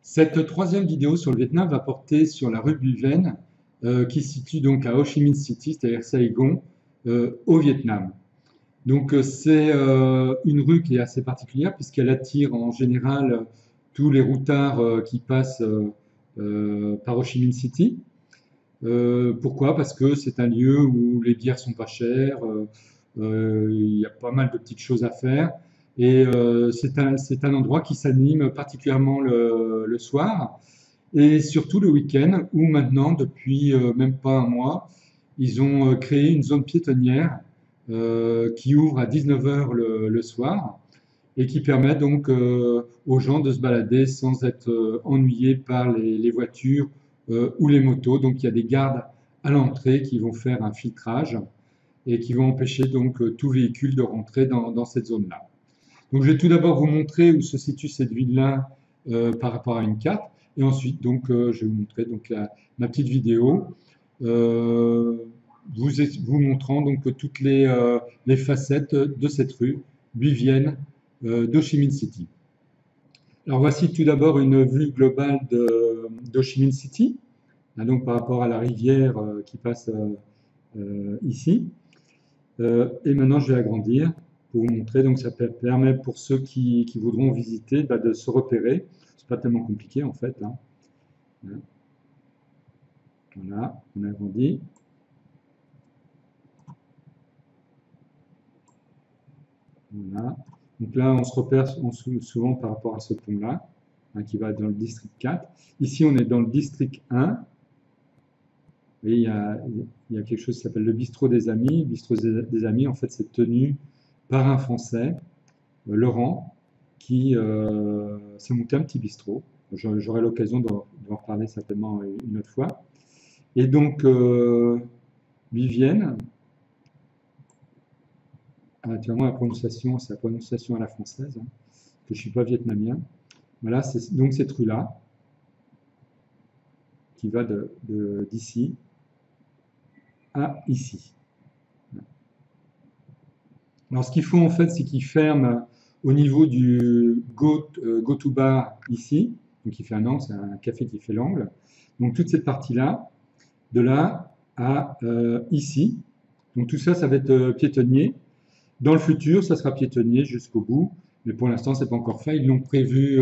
Cette troisième vidéo sur le Vietnam va porter sur la rue Buyuen, qui se situe donc à Ho Chi Minh City, c'est-à-dire Saigon, au Vietnam. Donc c'est une rue qui est assez particulière puisqu'elle attire en général tous les routards qui passent par Ho Chi Minh City. Pourquoi? Parce que c'est un lieu où les bières sont pas chères, il y a pas mal de petites choses à faire. Et c'est un endroit qui s'anime particulièrement le soir et surtout le week-end où maintenant, depuis même pas un mois, ils ont créé une zone piétonnière qui ouvre à 19 heures le soir et qui permet donc aux gens de se balader sans être ennuyés par les voitures ou les motos. Donc il y a des gardes à l'entrée qui vont faire un filtrage et qui vont empêcher donc tout véhicule de rentrer dans cette zone-là. Donc je vais tout d'abord vous montrer où se situe cette ville-là par rapport à une carte, et ensuite donc je vais vous montrer donc ma petite vidéo vous montrant donc toutes les facettes de cette rue Buyuen d'Ho Chi Minh City. Alors voici tout d'abord une vue globale d'Ho Chi Minh City, donc par rapport à la rivière qui passe ici. Et maintenant je vais agrandir pour vous montrer. Donc ça permet pour ceux qui voudront visiter de se repérer. C'est pas tellement compliqué en fait. Hein. Voilà, on a agrandi. Voilà. Donc là, on se repère souvent par rapport à ce pont-là, hein, qui va dans le district 4. Ici, on est dans le district 1. Et il y a quelque chose qui s'appelle le bistrot des Amis. Le bistrot des Amis, en fait, c'est tenu par un Français, Laurent, qui s'est monté un petit bistrot. J'aurai l'occasion d'en reparler certainement une autre fois. Et donc, Buyuen, actuellement la prononciation, c'est la prononciation à la française, hein, que je ne suis pas vietnamien. Voilà, c'est donc cette rue-là, qui va d'ici à ici. Alors ce qu'ils font en fait, c'est qu'ils ferment au niveau du Go To Bar ici, donc il fait un angle, c'est un café qui fait l'angle. Donc toute cette partie-là, de là à ici. Donc tout ça, ça va être piétonnier. Dans le futur, ça sera piétonnier jusqu'au bout, mais pour l'instant, c'est pas encore fait. Ils l'ont prévu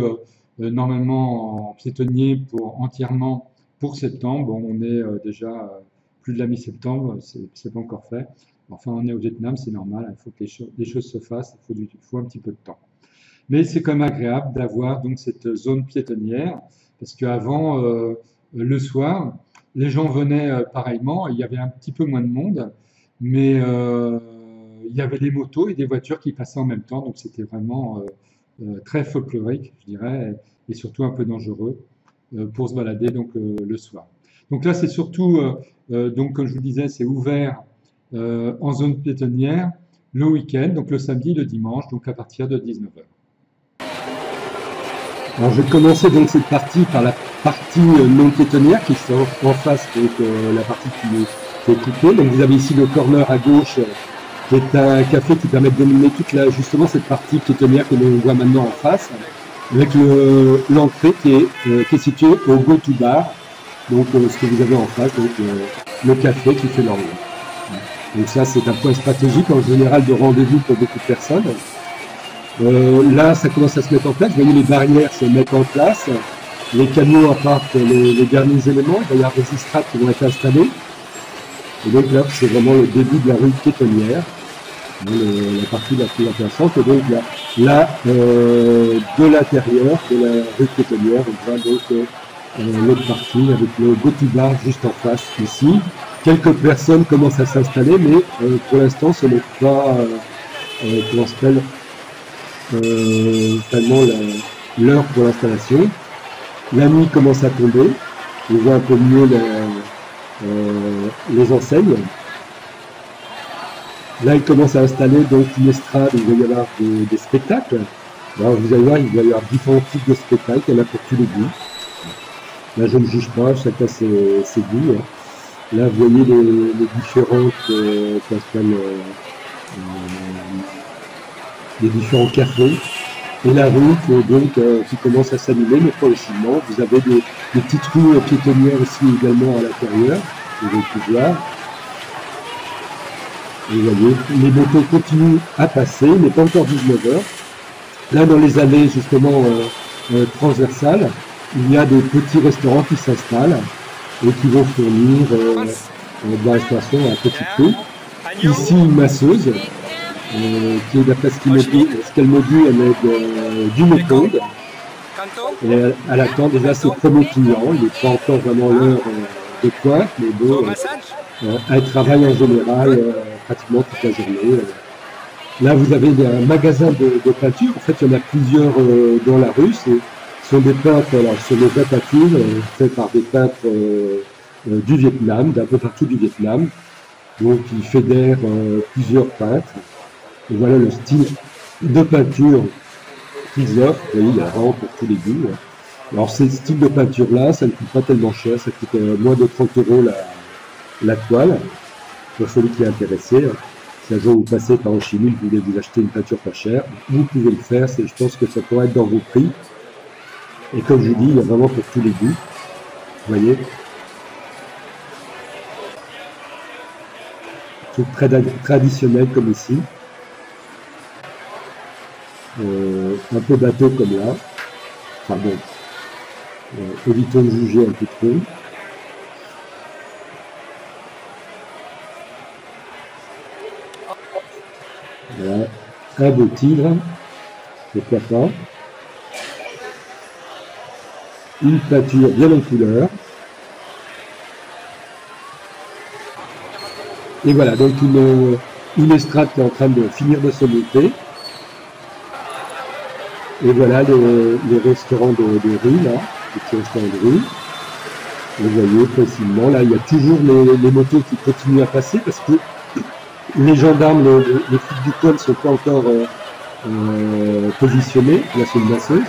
normalement en piétonnier entièrement pour septembre. Bon, on est déjà plus de la mi-septembre, c'est pas encore fait. Enfin, on est au Vietnam, c'est normal, il faut que les choses se fassent, il faut un petit peu de temps. Mais c'est quand même agréable d'avoir donc cette zone piétonnière, parce qu'avant, le soir, les gens venaient pareillement, il y avait un petit peu moins de monde, mais il y avait des motos et des voitures qui passaient en même temps, donc c'était vraiment très folklorique, je dirais, et surtout un peu dangereux pour se balader donc, le soir. Donc là, c'est surtout, donc, comme je vous disais, c'est ouvert en zone piétonnière le week-end, donc le samedi et le dimanche, donc à partir de 19 h. Alors je vais commencer donc cette partie par la partie non piétonnière qui se en face, donc la partie qui est coupée. Donc vous avez ici le corner à gauche qui est un café qui permet de dominer justement cette partie piétonnière que l'on voit maintenant en face, avec l'entrée qui est située au Go To Bar, donc ce que vous avez en face, donc le café qui fait l'angle. Donc ça, c'est un point stratégique en général de rendez-vous pour beaucoup de personnes. Là, ça commence à se mettre en place. Vous voyez, les barrières se mettent en place. Les camions apportent les derniers éléments. Il va y avoir des estrades qui vont être installées. Et donc là, c'est vraiment le début de la rue piétonnière, la partie la plus intéressante. Et donc là de l'intérieur de la rue piétonnière, on voit donc l'autre partie avec le Go To Bar juste en face ici. Quelques personnes commencent à s'installer, mais pour l'instant, ce n'est pas comment s'appelle tellement l'heure pour l'installation. La nuit commence à tomber, on voit un peu mieux les enseignes. Là, il commence à installer donc une estrade où il va y avoir des spectacles. Alors, vous allez voir, il va y avoir différents types de spectacles, il y en a pour tous les goûts. Là, je ne juge pas, chacun ses goûts. Hein. Là, vous voyez les différentes, les différents cafés et la route donc qui commence à s'animer, mais progressivement. Vous avez des petites rues piétonnières aussi également à l'intérieur, vous avez pu voir. Et vous voyez, les motos continuent à passer, il n'est pas encore 19 heures. Là, dans les allées justement transversales, il y a des petits restaurants qui s'installent et qui vont fournir de la restauration à petit prix. Ici, une masseuse, qui est d'après ce qu'elle me dit, elle est du Mekong. Et elle attend déjà ses premiers clients. Il n'est pas encore vraiment l'heure de pointe, mais bon, elle travaille en général pratiquement toute la journée. Là, vous avez un magasin de peinture. En fait, il y en a plusieurs dans la rue. Ce sont des peintres, alors, ce sont des vraies peintures faites par des peintres du Vietnam, d'un peu partout du Vietnam. Donc, ils fédèrent plusieurs peintres. Et voilà le style de peinture qu'ils offrent. Vous voyez, il y a vraiment pour tous les goûts. Alors, ce style de peinture-là, ça ne coûte pas tellement cher. Ça coûte moins de 30 € la toile, pour celui qui est intéressé. Si un jour vous passez par Ho Chi Minh, vous voulez vous acheter une peinture pas chère, vous pouvez le faire. Je pense que ça pourrait être dans vos prix. Et comme je vous dis, il y a vraiment pour tous les goûts. Vous voyez, tout très traditionnel comme ici. Un peu bateau comme là. Enfin bon, évitons de juger un peu trop. Voilà, un beau tigre, pourquoi pas. Une peinture bien en couleur. Et voilà, donc une estrade qui est en train de finir de se monter. Et voilà les restaurants de rue, là, les petits restaurants de rue. Vous voyez facilement, là, il y a toujours les motos qui continuent à passer parce que les gendarmes, les flics du col ne sont pas encore positionnés. Là, c'est une masseuse.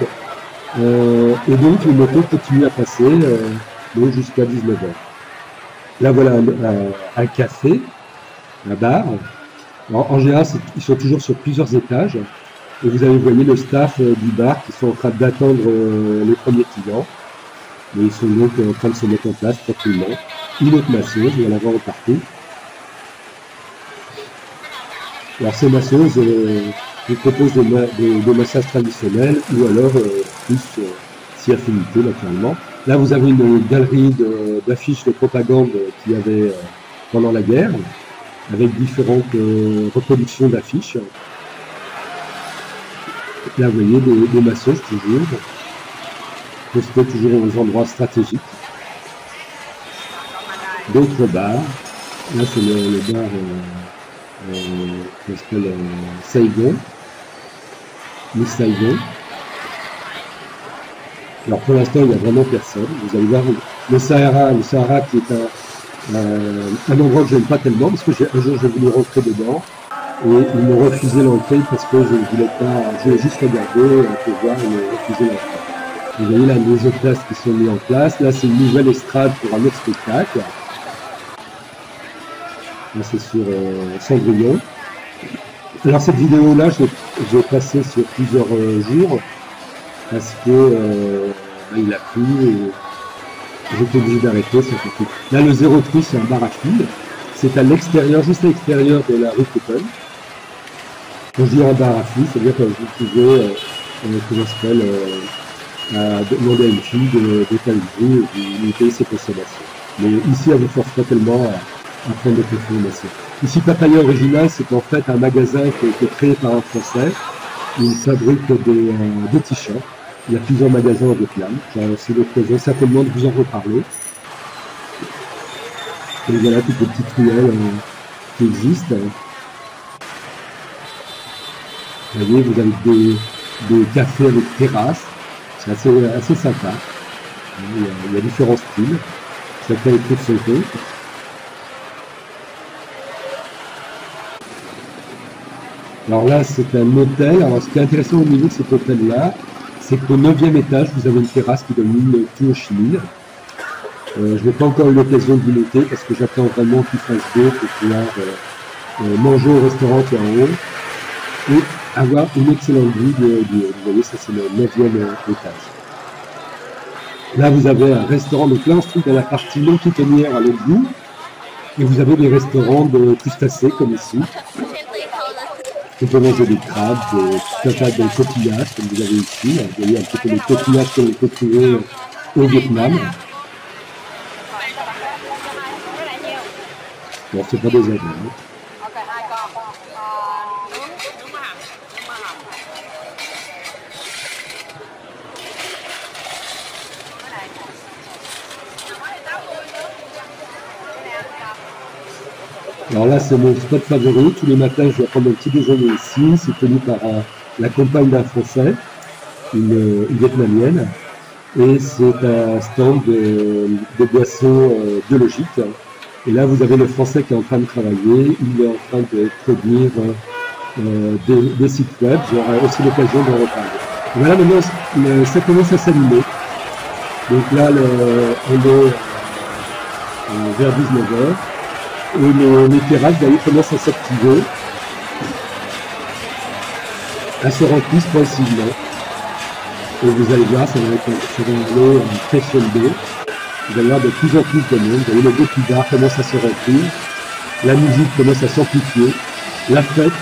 Et donc, les motos continuent à passer donc jusqu'à 19 h. Là, voilà un café, un bar. Alors, en général, ils sont toujours sur plusieurs étages. Et vous avez, voyez, le staff du bar qui sont en train d'attendre les premiers clients. Mais ils sont donc en train de se mettre en place tranquillement. Une autre masseuse, il va la voir partout. Alors ces masseuses vous proposent des massages traditionnels ou alors plus si affinité naturellement. Là vous avez une galerie d'affiches de propagande qu'il y avait pendant la guerre, avec différentes reproductions d'affiches. Là vous voyez des masseuses toujours, postées toujours aux endroits stratégiques. D'autres bars, là c'est le bar qui s'appelle Saigon, Miss Saigon. Alors pour l'instant il n'y a vraiment personne. Vous allez voir le Sahara qui est un endroit que je n'aime pas tellement parce que un jour j'ai voulu rentrer dedans et ils m'ont refusé l'entrée parce que je ne voulais pas, je voulais juste regarder pour voir, ils m'ont refusé l'entrée. Vous voyez là les autres places qui sont mises en place. Là c'est une nouvelle estrade pour un autre spectacle. Là c'est sur Cendrillon. Alors cette vidéo là je vais passer sur plusieurs jours parce que il a plu et j'étais obligé d'arrêter. Là le 03 c'est un bar à filles. C'est à l'extérieur, juste à l'extérieur de la rue Coupon. Quand je dis un bar à filles, c'est-à-dire que vous pouvez comment ça s'appelle demander à une fille d'étaler le goût et de limiter ses consommations. Mais ici elle ne vous force pas tellement à prendre des consommations. Ici, Papaya Original, c'est en fait un magasin qui a été créé par un Français. Il fabrique des t-shirts. Il y a plusieurs magasins en Vietnam. J'aurai aussi l'occasion certainement de vous en reparler. Et voilà toutes les petites ruelles qui existent. Vous voyez, vous avez des cafés avec terrasse. C'est assez sympa. Il y a différents styles. Chacun y trouve son compte. Alors là, c'est un hôtel. Alors ce qui est intéressant au niveau de cet hôtel-là, c'est qu'au 9e étage, vous avez une terrasse qui domine tout Ho Chi Minh. Je n'ai pas encore eu l'occasion de vous noter parce que j'attends vraiment qu'il fasse beau pour pouvoir manger au restaurant qui est en haut. Et avoir une excellente vue du haut. Vous voyez, ça c'est le 9e étage. Là, vous avez un restaurant, donc là on se trouve dans la partie non pitonnière à l'autre bout, et vous avez des restaurants de crustacés comme ici. On peut manger des crabes, tout un tas de coquillages comme vous avez ici. Vous voyez un petit peu les coquillages que l'on peut trouver au Vietnam. Bon, c'est pas désagréable. Alors là, c'est mon spot favori. Tous les matins, je vais prendre un petit déjeuner ici. C'est tenu par la compagne d'un Français, une Vietnamienne. Et c'est un stand de boissons biologiques. Et là, vous avez le Français qui est en train de travailler. Il est en train de produire des sites web. J'aurai aussi l'occasion d'en reparler. Et voilà, maintenant, ça commence à s'animer. Donc là, on est vers 19h. Et les terrasses, d'ailleurs, commencent à s'activer, à se remplir progressivement. Et vous allez voir, ça va aller crescendo. Vous allez voir de plus en plus de monde. Vous voyez, le Go To Bar commence à se remplir. La musique commence à s'amplifier. La fête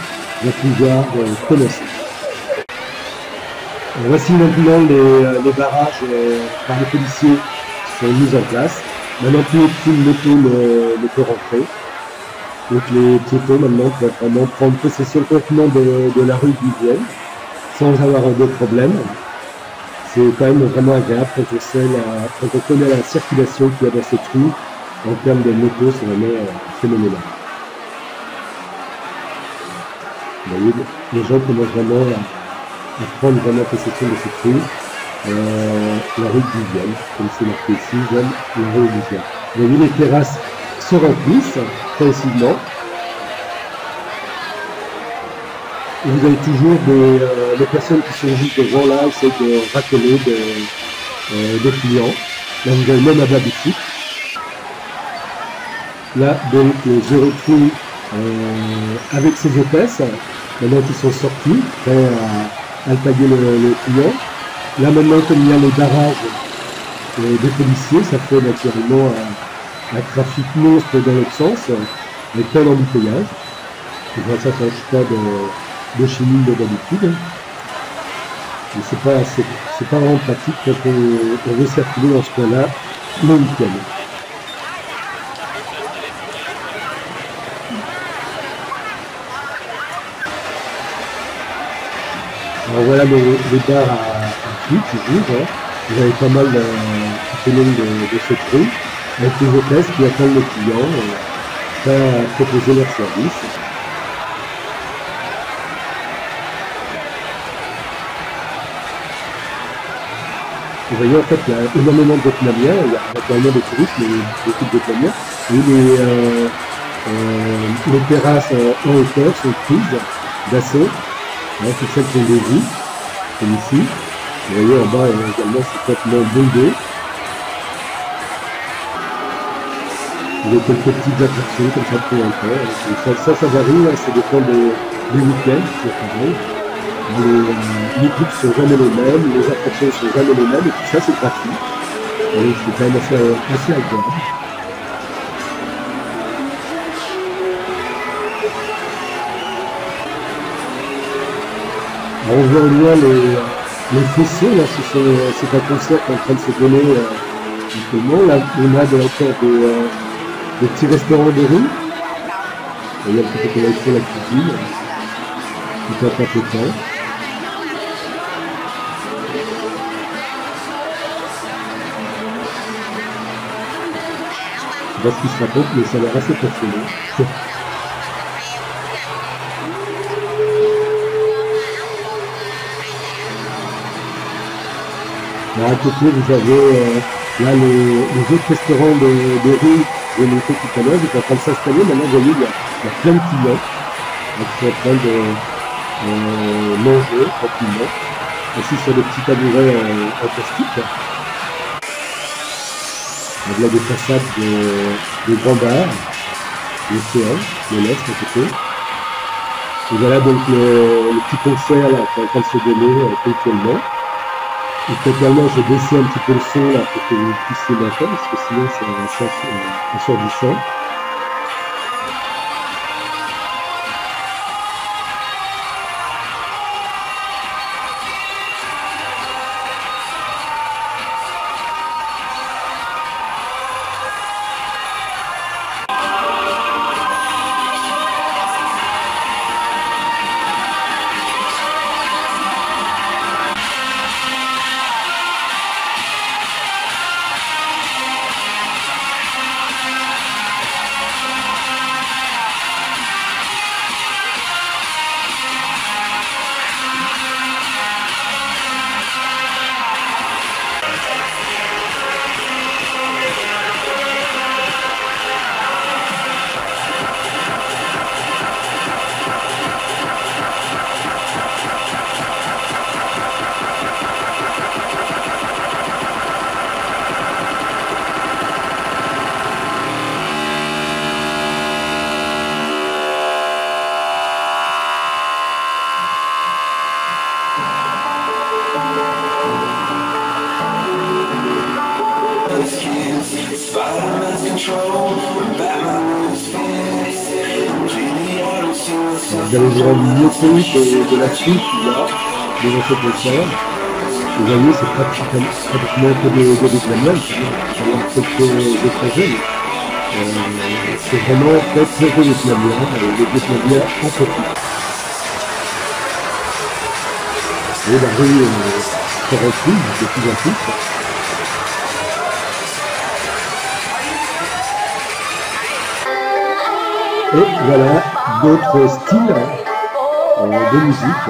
va pouvoir commencer. Alors, voici maintenant les barrages par les policiers qui sont mis en place. Maintenant, plus aucune moto ne peut rentrer. Donc les piétons maintenant peuvent vraiment prendre possession complètement de la rue Vivienne sans avoir de problème. C'est quand même vraiment agréable quand on connaît la circulation qu'il y a dans cette rue. En termes de moto, c'est vraiment phénoménal. Vous voyez, les gens commencent vraiment à prendre vraiment possession de cette rue. La rue de Vivienne, comme c'est marqué ici, j'aime la rue de Vivienne. Vous voyez, les terrasses se remplissent progressivement. Et vous avez toujours des personnes qui sont juste devant là, essaient de racoler des clients. Là, vous avez même un baby-foot. Là, donc, je retrouve avec ses hôtesses, maintenant qu'ils sont sortis, prêts à alpaguer le client. Là, maintenant, comme il y a les barrages des policiers, ça fait naturellement un trafic monstre dans l'autre sens, avec plein d'embouteillages. Ça ne change pas de chimie de d'habitude. Mais c'est pas vraiment pratique quand on veut circuler dans ce coin-là le week-end. Alors voilà les bars à prix toujours. Hein. Vous avez pas mal tout au long de cette rue, avec les hôtesses qui attendent les clients, prêts à proposer leur service. Vous voyez, en fait, il y a énormément de Vietnamiens, il y a naturellement des touristes, mais beaucoup de Vietnamiens. Et les terrasses en hauteur sont prises d'assaut. C'est celles qui ont des vues, comme ici. Vous voyez, en bas, également, c'est complètement bondé. Il y a quelques petites attractions comme ça pour l'entrée. Ça varie, ça dépend des week-ends, c'est pareil. Les groupes sont jamais les mêmes, les attractions sont jamais les mêmes, et tout ça c'est gratuit. Et c'est quand même assez agréable. Alors, on voit au loin les faisceaux, là, c'est un concert qui est en train de se donner actuellement. Là, on a encore des petits restaurants de rue. Il y a un petit peu de la cuisine, tout un tas de temps. Je sais pas ce qui se raconte, mais ça a l'air assez passionnant. Alors à côté, vous avez là les autres restaurants de rue, j'ai montré tout à l'heure, ils sont en train de s'installer. Maintenant, vous voyez, il y a plein de clients qui sont en train de manger tranquillement, assis sur des petits tabourets en plastique. Donc là, des façades de grands bars, l'océan, le l'est à côté. Et voilà donc le petit concert là, qui est en train de se donner ponctuellement. Et totalement, je baissais un petit peu le son là pour que vous puissiez m'entendre, parce que sinon c'est un assourdissant. Vous allez vous rendre mieux compte de la suite qu'il y a dans ce concert. Vous voyez, c'est pratiquement que des vietnamiens, c'est-à-dire quelques étrangers. C'est vraiment très vietnamien, les vietnamiens en petit. Et la rue se remplit de plus en plus. Et voilà d'autres styles de musique.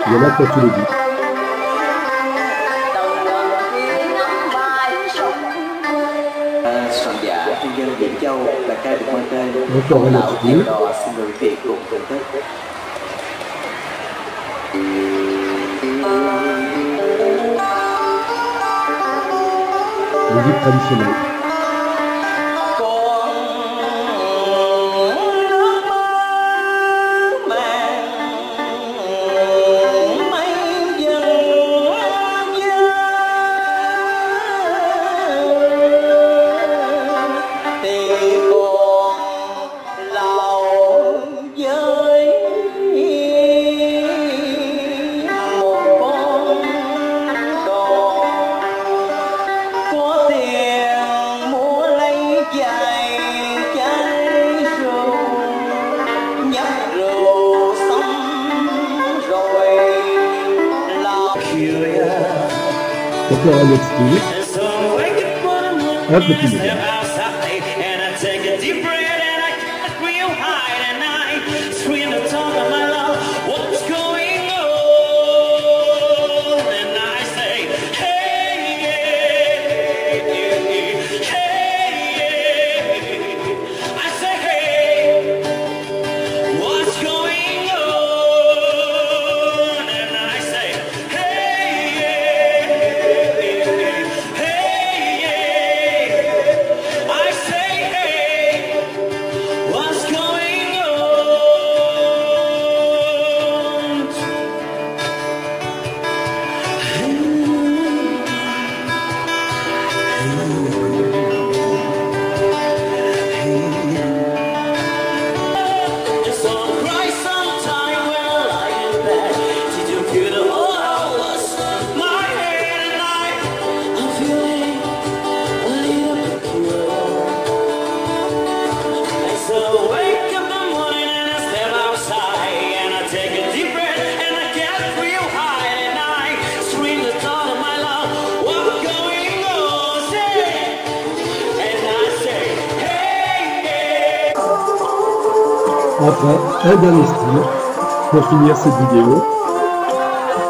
Il y en a pour tous les goûts. Encore un autre style. Musique traditionnelle. Encore un autre style, un peu plus moderne. Enfin, un dernier style pour finir cette vidéo,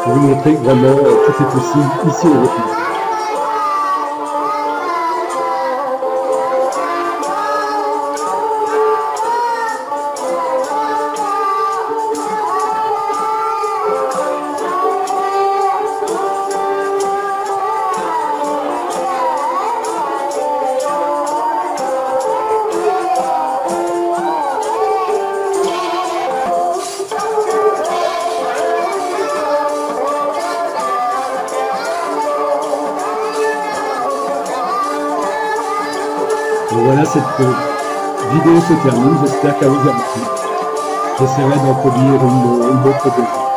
pour vous montrer que vraiment tout est possible ici au Vietnam. Donc voilà, cette vidéo se termine. J'espère qu'elle vous a plu. J'essaierai d'en produire une autre bientôt.